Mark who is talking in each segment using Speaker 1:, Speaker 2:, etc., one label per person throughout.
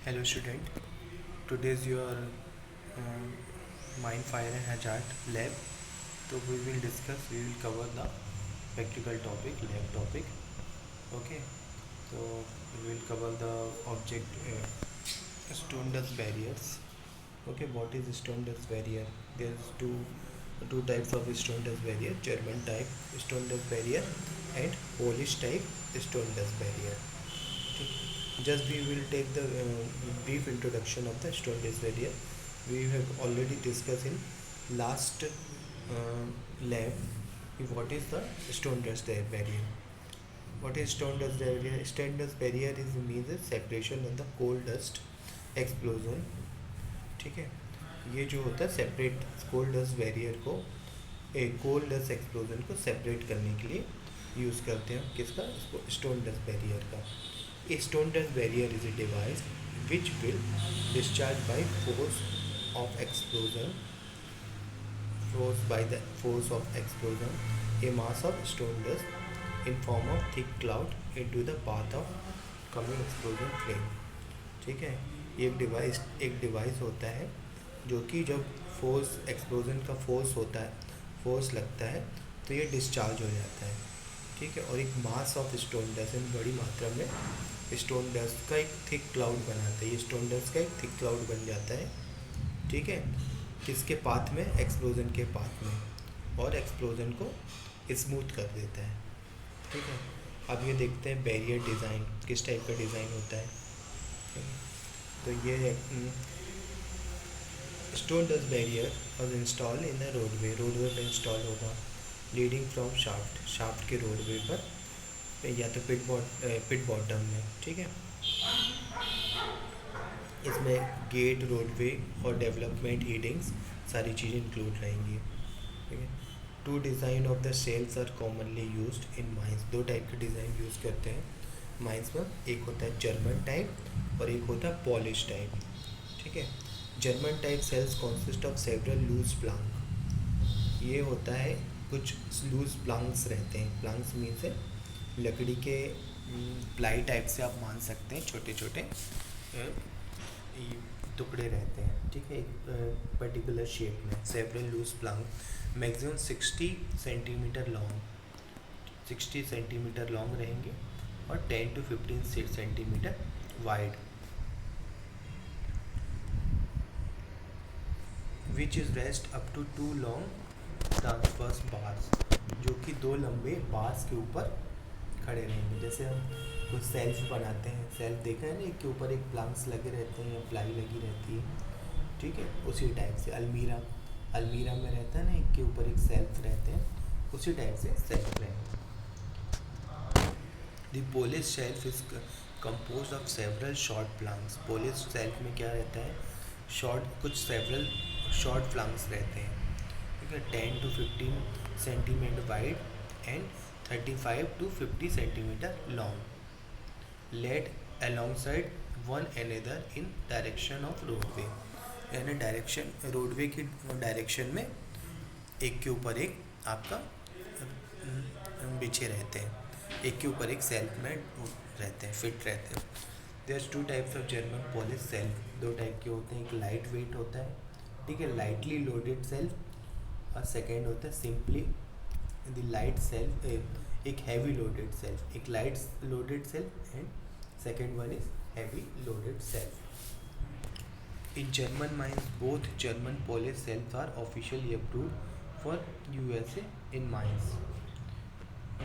Speaker 1: Hello student, today's your mine fire and hazard lab. So we will cover the practical topic, lab topic. Okay, so we will cover the object stone dust barriers. Okay, what is stone dust barrier? There's two types of stone dust barrier: German type stone dust barrier and Polish type stone dust barrier. Just we will take the brief introduction of the stone dust barrier. We have already discussed in last lab what is the stone dust barrier. What is stone dust barrier? Stone dust barrier is means a separation of the coal dust explosion. ठीक है, ये जो होता है separate कोल dust barrier को, एक कोल dust explosion को separate करने के लिए यूज़ करते हैं किसका, इसको स्टोन डस्ट बैरियर का. A stone dust barrier is a device which will discharge by force of explosion, a mass of stone dust in form of thick cloud into the path of coming explosion flame. ठीक है, एक device होता है जो कि जब force explosion का force लगता है तो ये डिस्चार्ज हो जाता है. ठीक है, और एक मास ऑफ स्टोन डस्ट बड़ी मात्रा में स्टोन डस्ट का एक थिक क्लाउड बनाता है. ये स्टोन डस्ट का एक थिक क्लाउड बन जाता है. ठीक है, किसके पाथ में, एक्सप्लोजन के पाथ में, और एक्सप्लोजन को स्मूथ कर देता है. ठीक है, अब ये देखते हैं बैरियर डिज़ाइन किस टाइप का डिज़ाइन होता है. तो ये stone dust barrier was install in the roadway पे इंस्टॉल होगा, लीडिंग फ्रॉम शाफ्ट के रोडवे पर या तो पिट बॉटम में. ठीक है, इसमें गेट, रोडवे और डेवलपमेंट हीटिंग्स सारी चीज़ें इंक्लूड रहेंगी. ठीक है, two design of the shelves are commonly used in mines. दो टाइप के डिज़ाइन यूज़ करते हैं माइंस में, एक होता है जर्मन टाइप और एक होता है पॉलिश टाइप. ठीक है, German type shelves consist of several loose plank. ये होता है कुछ लूज प्लांक्स रहते हैं. प्लांक्स मीन्स है लकड़ी के प्लाई टाइप से आप मान सकते हैं, छोटे छोटे टुकड़े रहते हैं. ठीक है, एक पर्टिकुलर शेप में several loose plank, maximum 60 centimetre long रहेंगे और 10 to 15 centimetre wide, which is rest up to 2 long transverse bars, जो कि 2 लंबे बार्स के ऊपर खड़े रहेंगे. जैसे हम कुछ सेल्फ बनाते हैं, सेल्फ देखा है ना, एक के ऊपर एक प्लांक्स लगे रहते हैं या प्लाई लगी रहती है. ठीक है, उसी टाइप से अलमीरा में रहता है ना, एक के ऊपर एक सेल्फ रहते हैं, उसी टाइप से सेल्फ रहेंगे. The Polish self is compose of several short Planck's. Polish self में क्या रहता है, सेवरल शॉर्ट प्लांक्स रहते हैं. ठीक है, 10 to 15 centimetre wide and 35 to 50 centimetre long, laid alongside one another in direction of roadway. यानी रोडवे की डायरेक्शन में एक के ऊपर एक आपका बिछे रहते हैं, एक के ऊपर एक सेल्फ में रहते हैं, फिट रहते हैं. There 2 types of German Polish shelf. 2 type के होते हैं, एक लाइट वेट होता है, ठीक है, लाइटली लोडेड सेल्फ, और सेकेंड होता है सिंपली द लाइट सेल्फ, एक हैवी लोडेड सेल्फ. एक light loaded shelf and second one is heavy loaded shelf. In German mines both German Polish shelf are officially approved for USA in mines,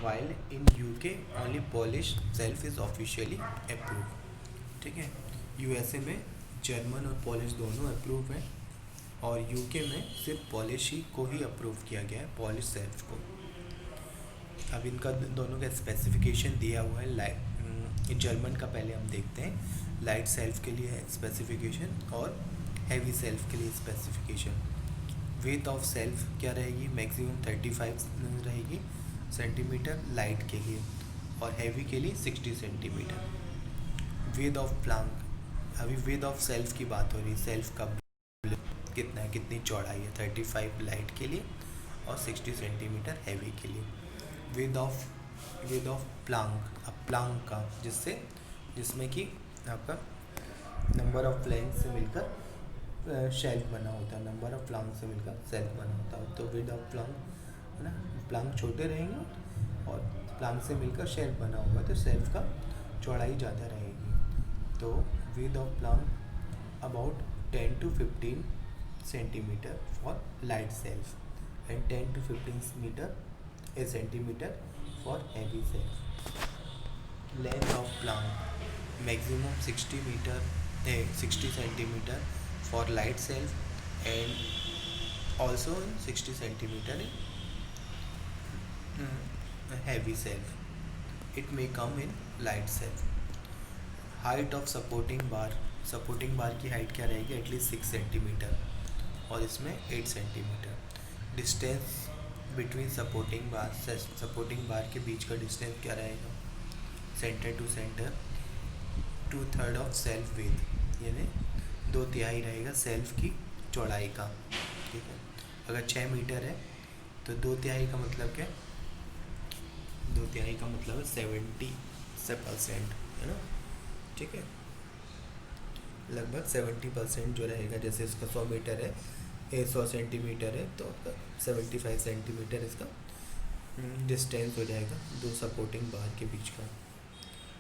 Speaker 1: while in UK only Polish self is officially approved. ठीक है, USA में German और polish दोनों approve हैं, और UK में सिर्फ polish ही को ही अप्रूव किया गया है, पॉलिश सेल्फ को. अब इनका दोनों का स्पेसिफिकेशन दिया हुआ है. जर्मन का पहले हम देखते हैं. लाइट सेल्फ के लिए है स्पेसिफिकेशन और हैवी सेल्फ के लिए स्पेसिफिकेशन. विड्थ ऑफ सेल्फ क्या रहेगी, मैक्सिमम 35 रहेगी सेंटीमीटर लाइट के लिए, और हैवी के लिए 60 सेंटीमीटर. विड्थ ऑफ प्लांक, अभी विड्थ ऑफ सेल्फ की बात हो रही है. सेल्फ का कितना है, कितनी चौड़ाई है, 35 लाइट के लिए और 60 सेंटीमीटर हैवी के लिए. विड्थ ऑफ प्लांक, अब प्लांक का जिसमें कि आपका नंबर ऑफ फ्लैंक से मिलकर शेल्फ बना होता है, नंबर ऑफ प्लंग से मिलकर सेल्फ बना होता है। तो विद ऑफ प्लंग है ना, प्लंग छोटे रहेंगे और प्लंग से मिलकर शेल्फ बना होगा तो शेल्फ का चौड़ाई ज़्यादा रहेगी। तो with of plunge about 10 to 15 centimeter for light shelf and 10 to 15 centimeter for heavy shelf. Length of plank maximum 60 meter 60 centimeter for light shelf and also 60 centimeter in heavy shelf. It may come in light shelf. Height of supporting bar, supporting bar की height क्या रहेगी, at least 6 centimetre और इसमें 8 centimetre. Distance between supporting bar के बीच का distance क्या रहेगा, centre to centre 2/3 of shelf with, यानी 2/3 रहेगा सेल्फ की चौड़ाई का। ठीक है, अगर 6 मीटर है तो 2/3 का मतलब क्या, 2/3 का मतलब है 70% है ना। ठीक है, लगभग 70% जो रहेगा, जैसे इसका 100 मीटर है, 100 सेंटीमीटर है तो 75 सेंटीमीटर इसका डिस्टेंस हो जाएगा दो सपोर्टिंग बार के बीच का।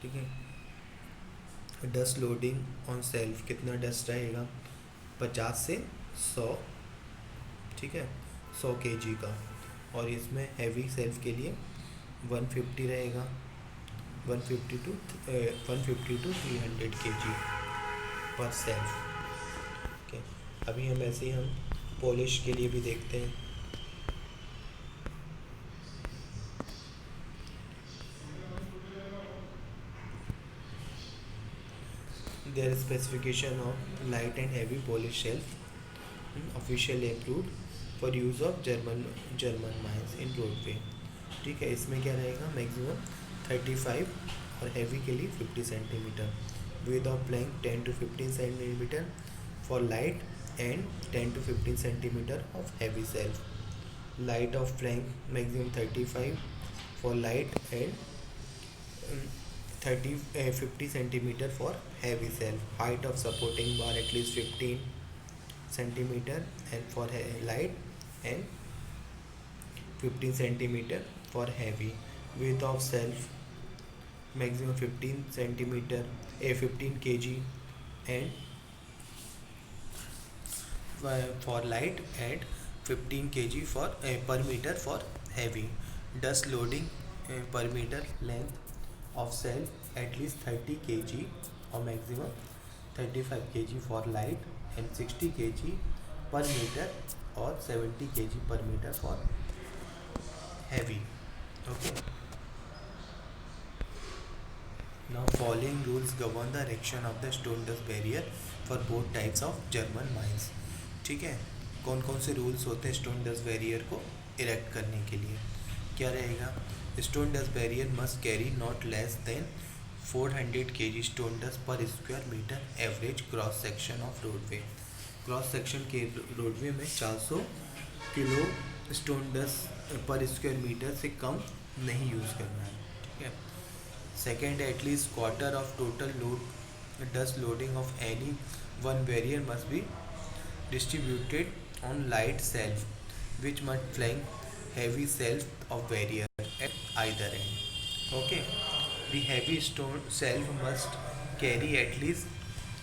Speaker 1: ठीक है, डस्ट लोडिंग ऑन सेल्फ कितना डस्ट रहेगा, 50 से 100। ठीक है, 100 kg का। और इसमें हैवी सेल्फ के लिए 150 रहेगा, 150 to 300 kg पर सेल्फ। ओके, अभी हम ऐसे ही हम पॉलिश के लिए भी देखते हैं। There specification of light and heavy Polish shelf officially approved for use of German mines in roadway. ठीक है, इसमें क्या रहेगा, मैक्सिमम 35 और हैवी के लिए 50 centimetre. With of Planck 10 to 15 centimetre for light and 10 to 15 centimetre of heavy self. Light of Planck maximum 35 for light and 50 centimetre for heavy self. Height of supporting bar at least 15 centimetre and for light and 15 centimetre for heavy. Width of self maximum 15 centimeter 15 kg and for light and 15 kg for per meter for heavy. Dust loading per meter length of cell at least 30 kg or maximum 35 kg for light and 60 kg per meter or 70 kg per meter for heavy. Okay. Now following rules govern the erection of the stone dust barrier for both types of German mines. ठीक है, कौन कौन से rules होते हैं stone dust barrier को erect करने के लिए, क्या रहेगा, stone dust barrier must carry not less than 400 kg stone dust per square metre average cross section of roadway. Cross section के रोडवे में 400 kilo stone dust per square metre से कम नहीं यूज़ करना है। ठीक है, second at least quarter of total load dust loading of any one barrier must be distributed on light shelf which must flank heavy shelf of barrier at either end. Okay, the heavy stone shelf must carry at least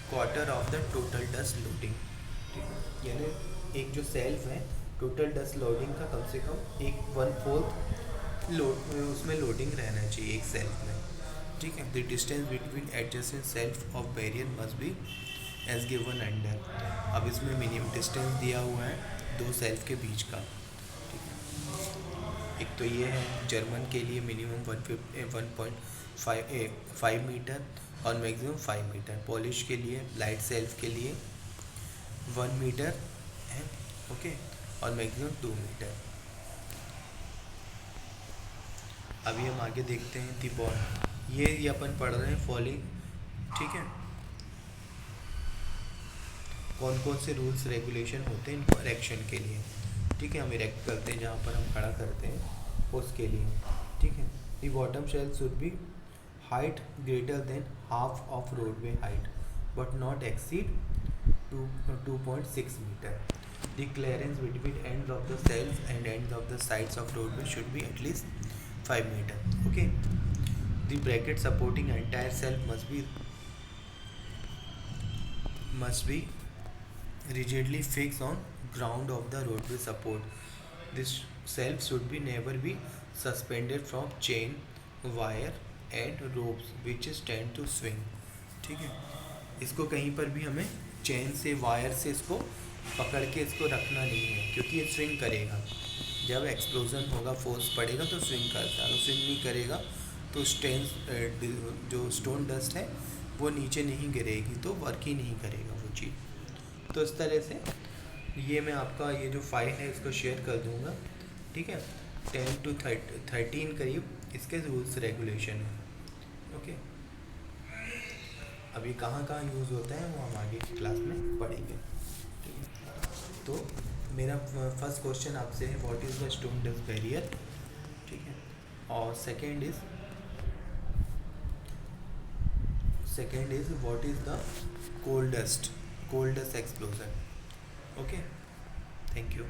Speaker 1: quarter of the total dust loading. यानी एक जो self है total dust loading का कम से कम 1/4 load उसमें loading रहना चाहिए एक सेल्फ में। ठीक है, the distance between adjacent shelf of barrier must be as given under. अब इसमें मिनिमम डिस्टेंस दिया हुआ है दो सेल्फ के बीच का। ठीक है, एक तो ये है जर्मन के लिए मिनिमम 1.5 मीटर और मैक्सिमम 5 मीटर। पॉलिश के लिए लाइट सेल्फ के लिए 1 मीटर है, ओके, और मैक्सिमम 2 मीटर। अभी हम आगे देखते हैं दी बॉन्ड, ये अपन पढ़ रहे हैं फॉलोइंग। ठीक है, कौन कौन से रूल्स रेगुलेशन होते हैं इनको इरेक्शन के लिए। ठीक है, हम इरेक्ट करते हैं जहाँ पर हम खड़ा करते हैं उसके लिए। ठीक है, दी bottom shell should be height greater than half of roadway height. but not exceed 2.6 meter. The clearance between ends of the cells and ends of the sides of roadway should be at least 5 meter. Okay. The bracket supporting entire cell must be rigidly fixed on ground of the roadway support. This shelf should be never be suspended from chain, wire and ropes which is tend to swing. ठीक है, इसको कहीं पर भी हमें chain से wire से इसको पकड़ के इसको रखना नहीं है, क्योंकि ये स्विंग करेगा। जब एक्सप्लोजन होगा, फोर्स पड़ेगा तो स्विंग करता है, स्विंग नहीं करेगा तो जो स्टोन डस्ट है वो नीचे नहीं गिरेगी, तो वर्क ही नहीं करेगा वो चीज़। तो इस तरह से ये मैं आपका ये जो फाइल है इसको शेयर कर दूंगा। ठीक है, 10 to 13 करीब इसके रूल्स रेगुलेशन है। ओके, अभी कहाँ कहाँ यूज़ होता है वो हम आगे की क्लास में पढ़ेंगे। ठीक है, तो मेरा फर्स्ट क्वेश्चन आपसे है, what is the stone dust barrier. ठीक है, और second is what is the coal dust explosion. Okay, thank you.